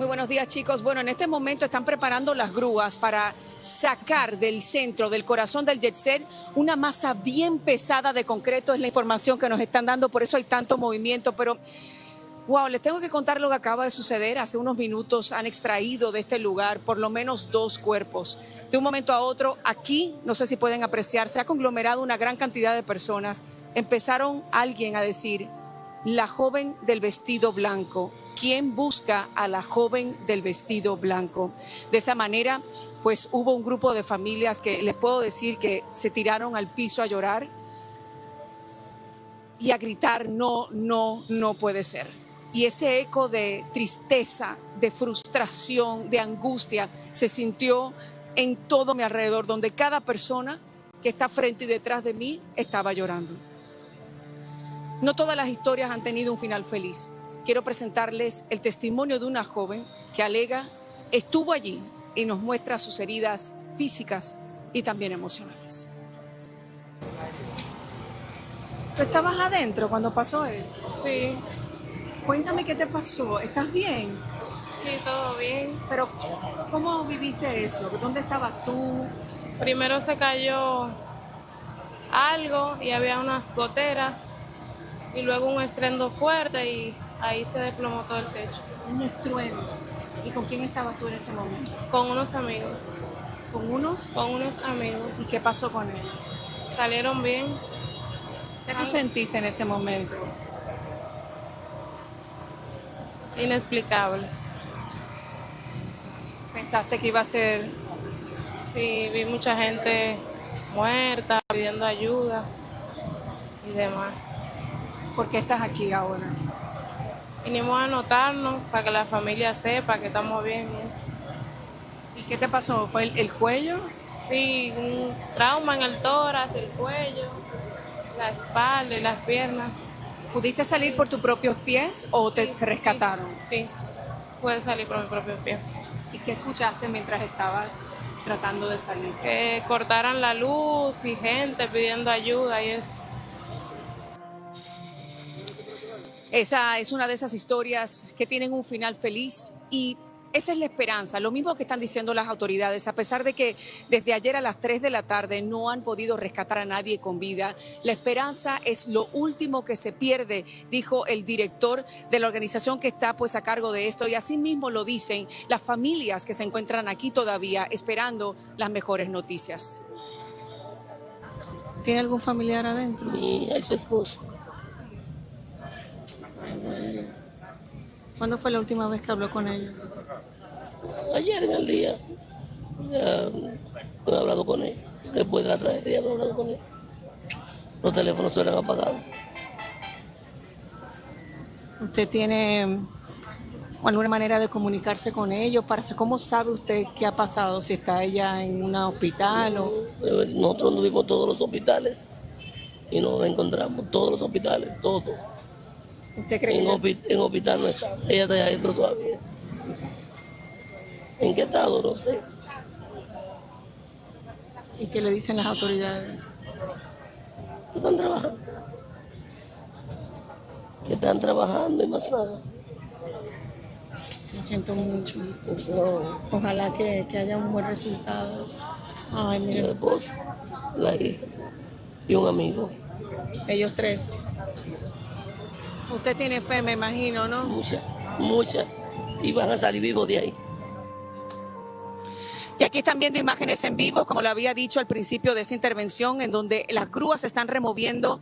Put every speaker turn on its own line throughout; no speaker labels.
Muy buenos días, chicos. Bueno, en este momento están preparando las grúas para sacar del centro, del corazón del Jet Set, una masa bien pesada de concreto. Es la información que nos están dando, por eso hay tanto movimiento. Pero, wow, les tengo que contar lo que acaba de suceder. Hace unos minutos han extraído de este lugar por lo menos 2 cuerpos. De un momento a otro, aquí, no sé si pueden apreciar, se ha conglomerado una gran cantidad de personas. Empezaron alguien a decir, la joven del vestido blanco. ¿Quién busca a la joven del vestido blanco? De esa manera, pues hubo un grupo de familias que les puedo decir que se tiraron al piso a llorar y a gritar, no, no, no puede ser. Y ese eco de tristeza, de frustración, de angustia se sintió en todo mi alrededor, donde cada persona que está frente y detrás de mí estaba llorando. No todas las historias han tenido un final feliz. Quiero presentarles el testimonio de una joven que alega estuvo allí y nos muestra sus heridas físicas y también emocionales. ¿Tú estabas adentro cuando pasó esto?
Sí,
Cuéntame qué te pasó. ¿Estás bien?
sí, todo bien.
Pero, ¿cómo viviste eso? ¿Dónde estabas tú?
Primero se cayó algo y había unas goteras y luego un estruendo fuerte y ahí se desplomó todo el techo.
Un estruendo. ¿Y con quién estabas tú en ese momento?
Con unos amigos,
¿Con unos?
con unos amigos.
¿Y qué pasó con ellos?
Salieron bien,
¿Qué tú sentiste en ese momento?
inexplicable.
¿Pensaste que iba a ser?
Sí, vi mucha gente muerta, pidiendo ayuda y demás.
¿Por qué estás aquí ahora?
Vinimos a anotarnos para que la familia sepa que estamos bien y eso.
¿Y qué te pasó? ¿Fue el cuello?
Sí, un trauma en el tórax, el cuello, la espalda y las piernas.
¿Pudiste salir por tus propios pies o te
Sí,
rescataron?
Sí, pude salir por mi propio pie.
¿Y qué escuchaste mientras estabas tratando de salir?
Que cortaran la luz y gente pidiendo ayuda y eso.
Esa es una de esas historias que tienen un final feliz y esa es la esperanza, lo mismo que están diciendo las autoridades, a pesar de que desde ayer a las 3 de la tarde no han podido rescatar a nadie con vida. La esperanza es lo último que se pierde, dijo el director de la organización que está pues a cargo de esto, y así mismo lo dicen las familias que se encuentran aquí todavía esperando las mejores noticias. ¿Tiene algún familiar adentro?
Y a su esposo.
¿Cuándo fue la última vez que habló con ellos?
Ayer en el día no he hablado con él. Después de la tragedia no he hablado con él. Los teléfonos se han apagado.
¿Usted tiene alguna manera de comunicarse con ellos? ¿Cómo sabe usted qué ha pasado? Si está ella en un hospital o...
Nosotros nos vimos todos los hospitales y nos encontramos, todos los hospitales, todos.
¿Usted cree
En hospital no está. Ella está allá adentro todavía. ¿En qué estado? No sé.
¿Y qué le dicen las autoridades?
Están trabajando. Están trabajando y más nada.
Lo siento mucho.
No,
Ojalá que haya un buen resultado. Ay,
la
mire,
esposa, la hija y un amigo.
ellos 3. Usted tiene fe, me imagino, ¿no?
Mucha. Y van a salir vivos de ahí.
Y aquí están viendo imágenes en vivo, como lo había dicho al principio de esta intervención, en donde las grúas están removiendo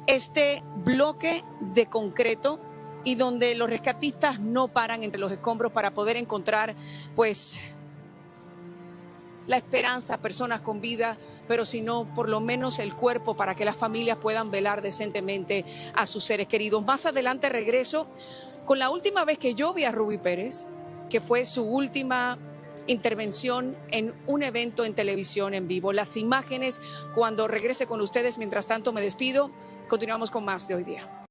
este bloque de concreto y donde los rescatistas no paran entre los escombros para poder encontrar, pues, la esperanza, personas con vida, pero si no, por lo menos el cuerpo para que las familias puedan velar decentemente a sus seres queridos. Más adelante regreso con la última vez que yo vi a Rubí Pérez, que fue su última intervención en un evento en televisión en vivo. Las imágenes cuando regrese con ustedes. Mientras tanto me despido. Continuamos con más de Hoy Día.